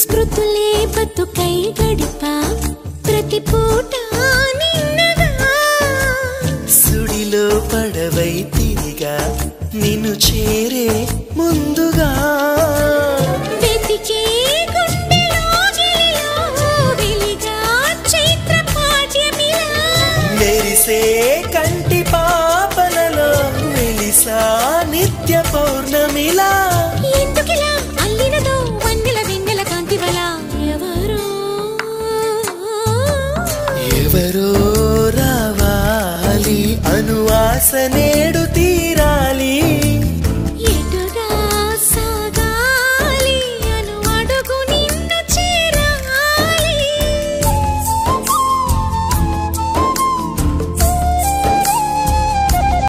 స్మృతులే బతుకై గడిపా ప్రతి పూట నిన్నగా సుడిలో పడవై తిరిగా నిన్ను చేరే ముందుగా వెతికే గుండెలో గిలిలో వెలిగా చైత్ర పాఠ్యమిలా మెరిసే కంటి పాపలలో వెలిసా నిత్య పౌర్ణమిలా ఎందుకిలా అల్లినదో వన్నెల వెన్నెల కాంతివల ఎవరో రావాలి అనువాస నేడు తీర